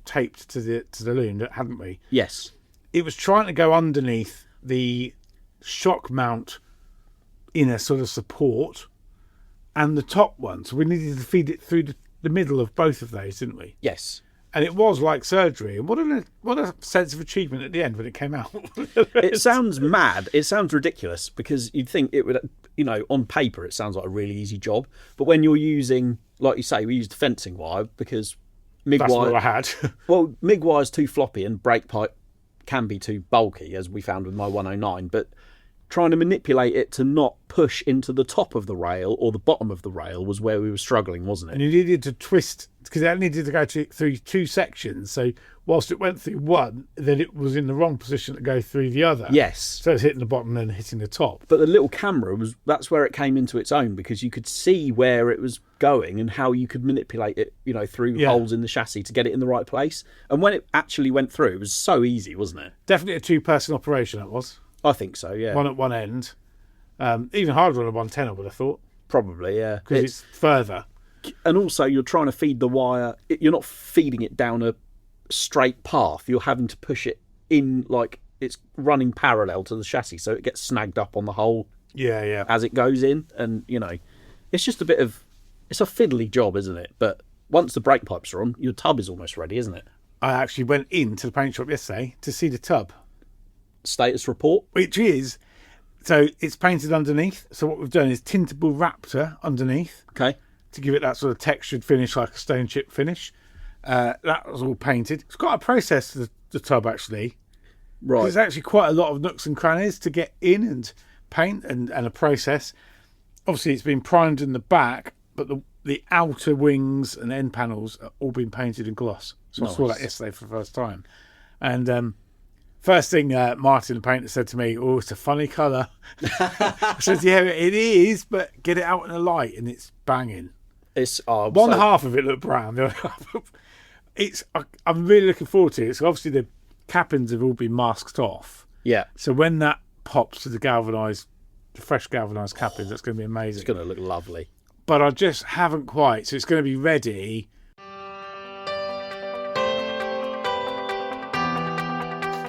taped to the loom, hadn't we? Yes. It was trying to go underneath the shock mount inner sort of support and the top one, so we needed to feed it through the middle of both of those, didn't we? Yes. And it was like surgery. And what a sense of achievement at the end when it came out. It sounds mad. It sounds ridiculous, because you'd think it would, on paper it sounds like a really easy job. But when you're using, like you say, we used fencing wire because MIG That's wire. what I had. Well, MIG wire's too floppy and brake pipe can be too bulky, as we found with my 109. But trying to manipulate it to not push into the top of the rail or the bottom of the rail was where we were struggling, wasn't it? And you needed to twist, because it needed to go through 2 sections. So whilst it went through one, then it was in the wrong position to go through the other. Yes. So it's hitting the bottom and then hitting the top. But the little camera, that's where it came into its own, because you could see where it was going and how you could manipulate it, through holes in the chassis to get it in the right place. And when it actually went through, it was so easy, wasn't it? Definitely a 2-person operation, that was. I think so, yeah. One at one end. Even harder on a 110, I would have thought. Probably, yeah. Because it's further. And also, you're trying to feed the wire. You're not feeding it down a straight path. You're having to push it in like it's running parallel to the chassis, so it gets snagged up on the hole as it goes in. And, it's just it's a fiddly job, isn't it? But once the brake pipes are on, your tub is almost ready, isn't it? I actually went into the paint shop yesterday to see the tub. Status report? Which is, so it's painted underneath. So what we've done is tintable Raptor underneath. Okay. To give it that sort of textured finish, like a stone chip finish. That was all painted. It's got a process to the tub, actually. Right. There's actually quite a lot of nooks and crannies to get in and paint and a process. Obviously, it's been primed in the back, but the outer wings and end panels are all been painted in gloss. So I saw that yesterday for the first time. And first thing Martin, the painter, said to me, "Oh, it's a funny colour." I said, "Yeah, it is, but get it out in the light and it's banging." It's one half of it looked brown. The other half, I'm really looking forward to it. So obviously the cappings have all been masked off. Yeah. So when that pops to the fresh galvanised cappings, that's going to be amazing. It's going to look lovely. But I just haven't quite. So it's going to be ready.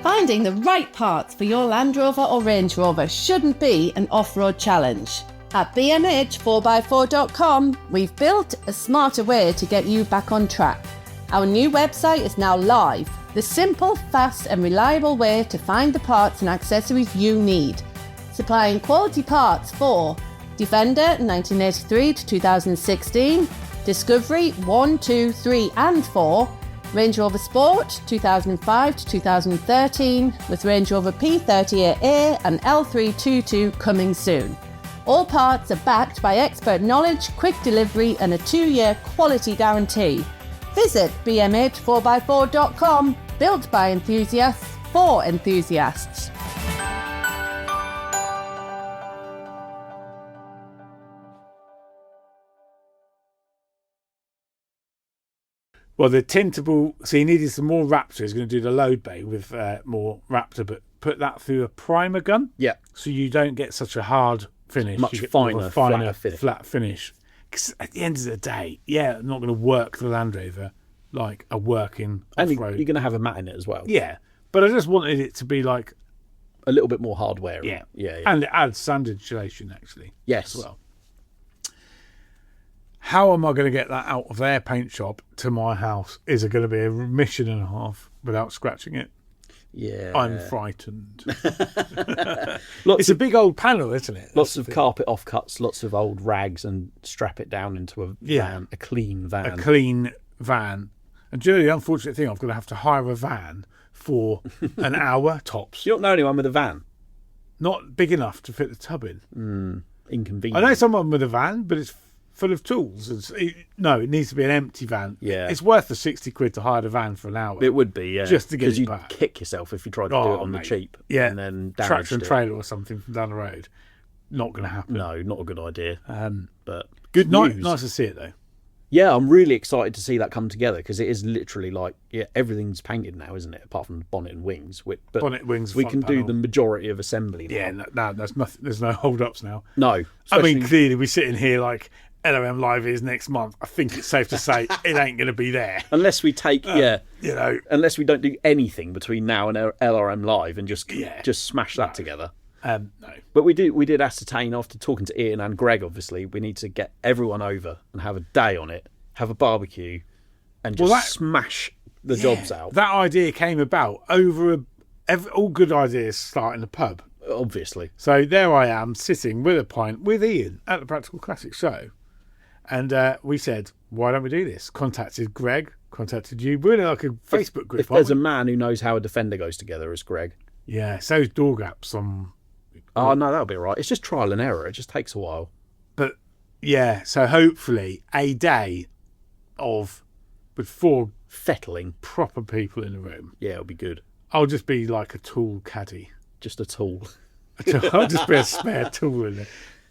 Finding the right parts for your Land Rover or Range Rover shouldn't be an off-road challenge. At bmh4x4.com, we've built a smarter way to get you back on track. Our new website is now live, the simple, fast and reliable way to find the parts and accessories you need. Supplying quality parts for Defender 1983 to 2016, Discovery 1, 2, 3 and 4, Range Rover Sport 2005 to 2013 with Range Rover P38A and L322 coming soon. All parts are backed by expert knowledge, quick delivery and a 2-year quality guarantee. Visit bmh4x4.com, built by enthusiasts for enthusiasts. Well, the tintable, so you needed some more Raptor. He's going to do the load bay with more Raptor, but put that through a primer gun. Yeah. So you don't get such a hard finish. Much you get finer, flat finish. Because at the end of the day, I'm not going to work the Land Rover like a working And off-road. you're going to have a mat in it as well. Yeah. But I just wanted it to be like... A little bit more hardware. Yeah. Yeah. And it adds sand insulation, actually. Yes. As well. How am I going to get that out of their paint shop to my house? Is it going to be a mission and a half without scratching it? Yeah. I'm frightened. It's a big old panel, isn't it? Lots of carpet offcuts, lots of old rags, and strap it down into a van, a clean van. A clean van. And the unfortunate thing, I'm going to have to hire a van for an hour tops. You're not the only one with a van. Not big enough to fit the tub in. Inconvenient. I know someone with a van, but it's full of tools. It needs to be an empty van. Yeah. It's worth the 60 quid to hire the van for an hour. It would be, yeah. Just to get it you'd back. kick yourself if you tried to do it on the cheap. Yeah. And then damage tractor and it. trailer or something from down the road. Not going to happen. No, not a good idea. But good news. Nice to see it, though. Yeah, I'm really excited to see that come together, because it is literally like, everything's painted now, isn't it? Apart from the bonnet and wings. But Bonnet, wings, we front can do panel. the majority of assembly now. Yeah, no, there's nothing. There's no hold-ups now. No. I mean, especially- clearly, we're sitting here like LRM Live is next month. I think it's safe to say it ain't going to be there. Unless we take, Unless we don't do anything between now and LRM Live and just smash that together. no. But we did ascertain, after talking to Ian and Greg, obviously, we need to get everyone over and have a day on it, have a barbecue, and just smash the jobs out. That idea came about over all good ideas start in the pub. Obviously. So there I am sitting with a pint with Ian at the Practical Classics show. And we said, why don't we do this? Contacted Greg, contacted you. We're in like a Facebook group. If there's a man who knows how a Defender goes together, it's Greg. Yeah, so's door gaps on Oh, no, that'll be all right. It's just trial and error. It just takes a while. But yeah, so hopefully a day with 4 Fettling. proper people in the room. Yeah, it'll be good. I'll just be like a tool caddy. Just a tool. I'll just be a spare tool in there.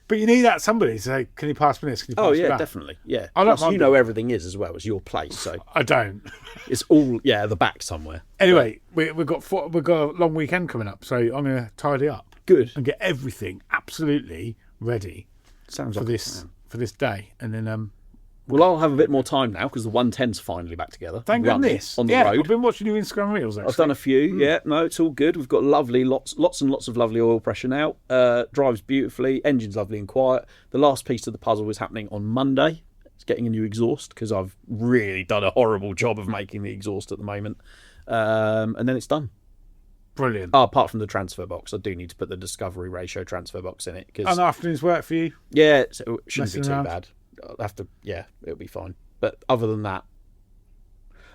But you need somebody to say, can you pass me this? Can you pass Oh, me yeah, that? definitely. Yeah. I don't Plus, mind you know everything is as well. It's your place, so I don't. it's all, at the back somewhere. Anyway, we've got a long weekend coming up, so I'm going to tidy up. Good. And get everything absolutely ready Sounds for like this day. And then well, I'll have a bit more time now because the 110's finally back together. thank Running goodness. on the road. I've been watching your Instagram reels, actually. I've done a few. Yeah, no, it's all good. We've got lots and lots of lovely oil pressure now. Drives beautifully. Engine's lovely and quiet. The last piece of the puzzle is happening on Monday. It's getting a new exhaust because I've really done a horrible job of making the exhaust at the moment. And then it's done. Brilliant. Oh, apart from the transfer box, I do need to put the discovery ratio transfer box in it. An afternoon's work for you? Yeah, so it shouldn't be Messing too around? bad. I'll have to, it'll be fine. But other than that,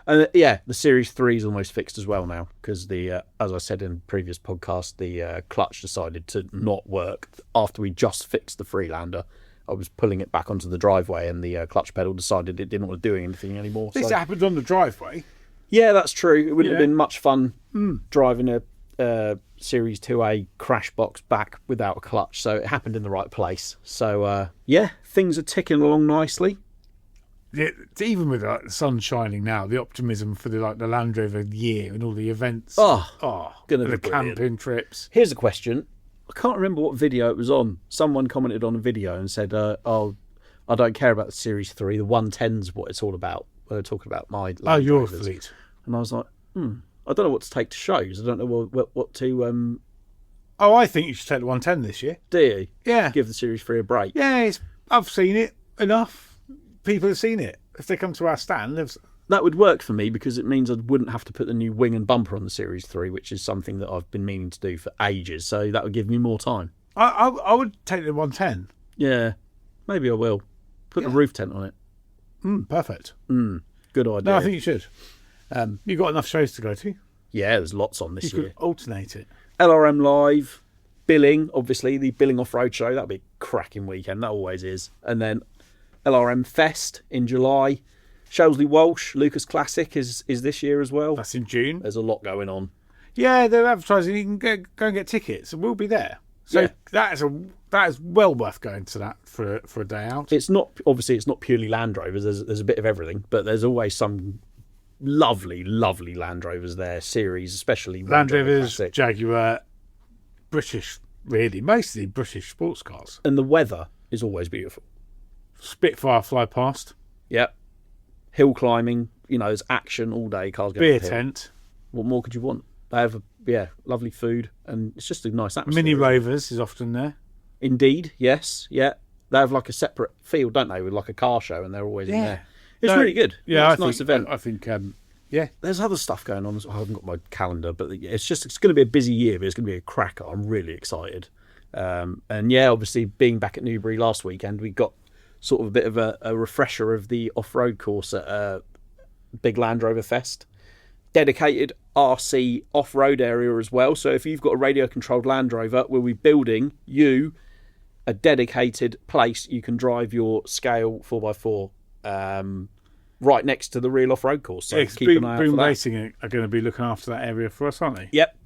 and the Series 3 is almost fixed as well now because as I said in the previous podcast, the clutch decided to not work after we just fixed the Freelander. I was pulling it back onto the driveway and the clutch pedal decided it didn't want to do anything anymore. This So, happened on the driveway. yeah, that's true. It wouldn't have Yeah. been much fun driving a Series 2A crash box back without a clutch, so it happened in the right place. So, things are ticking along nicely. Yeah, even with the sun shining now, the optimism for the Land Rover year and all the events. Gonna and be the brilliant. camping trips. Here's a question. I can't remember what video it was on. Someone commented on a video and said, I don't care about the Series 3. The 110's what it's all about. When they're talking about my Land Your Rovers. fleet. And I was like, I don't know what to take to shows. I don't know what to Oh, I think you should take the 110 this year. do. You? Yeah. Give the Series 3 a break. Yeah, I've seen it enough. People have seen it. If they come to our stand, That would work for me because it means I wouldn't have to put the new wing and bumper on the Series 3, which is something that I've been meaning to do for ages. So that would give me more time. I would take the 110. Yeah, maybe I will. Put the roof tent on it. Perfect. Good idea. No, I think you should. You've got enough shows to go to. Yeah, there's lots on this You year. could alternate it. LRM Live, Billing, obviously, the Billing Off-Road Show. That'll be a cracking weekend. That always is. And then LRM Fest in July. Shelsley Walsh, Lucas Classic is this year as well. That's in June. There's a lot going on. Yeah, they're advertising. You can go and get tickets. We'll be there. So Yeah. that is well worth going to that for a day out. It's not purely Land Rovers. There's a bit of everything, but there's always some lovely Land Rovers there. Series, especially Land Rovers, Classic. Jaguar, British, really, mostly British sports cars. And the weather is always beautiful. Spitfire fly past. Yep. Hill climbing, there's action all day. Cars going Beer uphill. tent. What more could you want? They have lovely food, and it's just a nice atmosphere. Mini Rovers is often there. Indeed, yes, yeah. They have like a separate field, don't they, with like a car show, and they're always in Yeah. there. It's No, really good. Yeah, it's a nice event. I think. Yeah. There's other stuff going on. I haven't got my calendar, but it's going to be a busy year, but it's going to be a cracker. I'm really excited. And yeah, obviously being back at Newbury last weekend, we got sort of a bit of a refresher of the off-road course at Big Land Rover Fest. Dedicated RC off-road area as well. So if you've got a radio-controlled Land Rover, we'll be building you a dedicated place you can drive your scale 4x4 right next to the real off-road course. So keep an eye out for Boom that. Racing are going to be looking after that area for us, aren't they? Yep,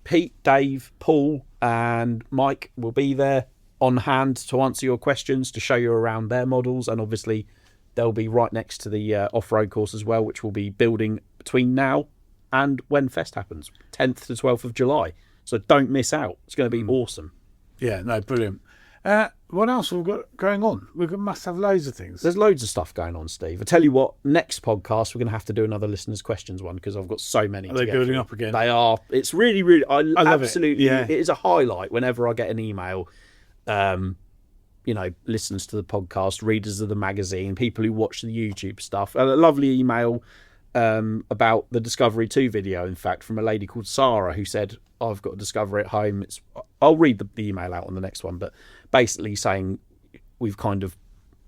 Pete, Dave, Paul, and Mike will be there on hand to answer your questions, to show you around their models, and obviously they'll be right next to the off-road course as well, which we'll be building between now and when Fest happens, 10th to 12th of July. So don't miss out. It's going to be awesome. Yeah, no, brilliant. What else have we got going on? Must have loads of things. There's loads of stuff going on, Steve. I tell you what, next podcast we're going to have to do another listeners' questions one because I've got so many. Are they building up again? They are. It's really, really. I love absolutely. it. Yeah. It is a highlight whenever I get an email. Listeners to the podcast, readers of the magazine, people who watch the YouTube stuff. A lovely email about the Discovery 2 video, in fact, from a lady called Sarah who said, I've got a Discovery at home. I'll read the email out on the next one, but basically saying we've kind of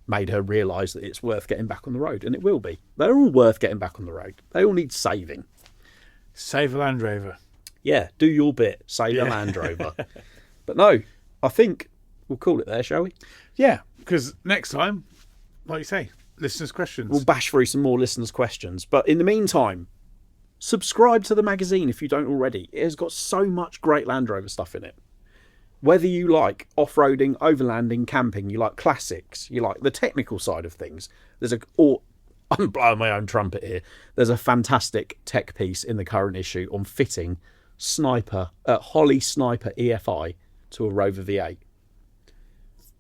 made her realise that it's worth getting back on the road, and it will be. They're all worth getting back on the road. They all need saving. Save a Land Rover. Yeah, do your bit. Save a Land Rover. But no, I think we'll call it there, shall we? Yeah, because next time, like you say, listeners' questions. We'll bash through some more listeners' questions. But in the meantime, subscribe to the magazine if you don't already. It has got so much great Land Rover stuff in it. Whether you like off-roading, overlanding, camping, you like classics, you like the technical side of things, I'm blowing my own trumpet here. There's a fantastic tech piece in the current issue on fitting Holly Sniper EFI to a Rover V8.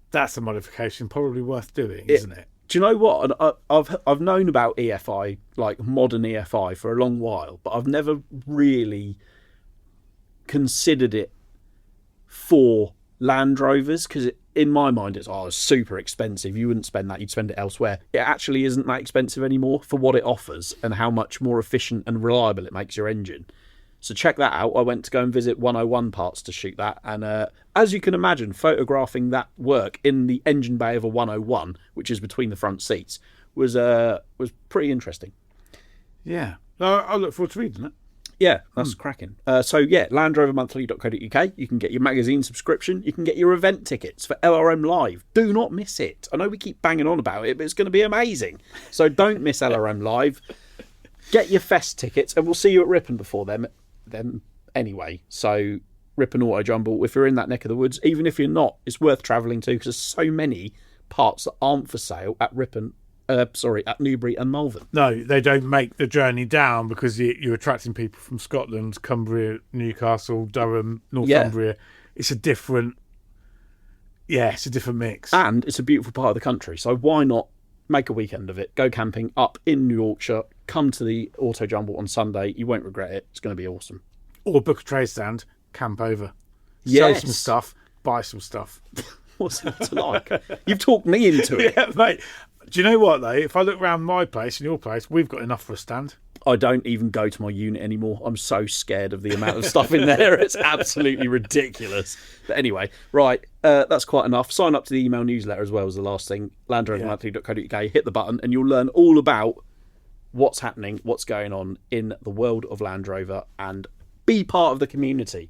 That's a modification probably worth doing, isn't it? Do you know what? I've known about EFI, like modern EFI, for a long while, but I've never really considered it for Land Rovers, because in my mind it's super expensive. You wouldn't spend that, you'd spend it elsewhere. It actually isn't that expensive anymore for what it offers and how much more efficient and reliable it makes your engine. So check that out. I went to go and visit 101 Parts to shoot that, and as you can imagine, photographing that work in the engine bay of a 101, which is between the front seats, was pretty interesting. Yeah, I look forward to reading it. Yeah, that's cracking. So yeah, landrovermonthly.co.uk. You can get your magazine subscription. You can get your event tickets for LRM Live. Do not miss it. I know we keep banging on about it, but it's going to be amazing. So don't miss LRM Live. Get your fest tickets, and we'll see you at Ripon before them anyway. So Ripon Autojumble, if you're in that neck of the woods, even if you're not, it's worth travelling to, because there's so many parts that aren't for sale at at Newbury and Malvern. No, they don't make the journey down, because you're attracting people from Scotland, Cumbria, Newcastle, Durham, Northumbria. It's a different mix. And it's a beautiful part of the country, so why not make a weekend of it? Go camping up in New Yorkshire, come to the Autojumble on Sunday. You won't regret it. It's going to be awesome. Or book a trade stand, camp over. Yes. Sell some stuff, buy some stuff. What's not to like? You've talked me into it. Yeah, mate. Do you know what, though? If I look around my place and your place, we've got enough for a stand. I don't even go to my unit anymore. I'm so scared of the amount of stuff in there. It's absolutely ridiculous. But anyway, right, that's quite enough. Sign up to the email newsletter as well as the last thing. landrovermonthly.co.uk. Hit the button and you'll learn all about what's happening, what's going on in the world of Land Rover, and be part of the community.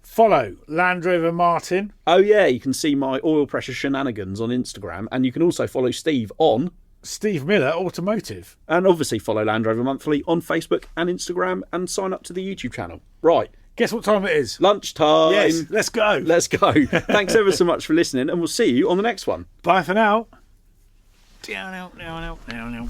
Follow Land Rover Martin. Oh yeah, you can see my oil pressure shenanigans on Instagram, and you can also follow Steve on Steve Miller Automotive. And obviously follow Land Rover Monthly on Facebook and Instagram, and sign up to the YouTube channel. Right. Guess what time it is? Lunchtime. Yes, let's go. Let's go. Thanks ever so much for listening, and we'll see you on the next one. Bye for now. Down, out, down, out, down, out.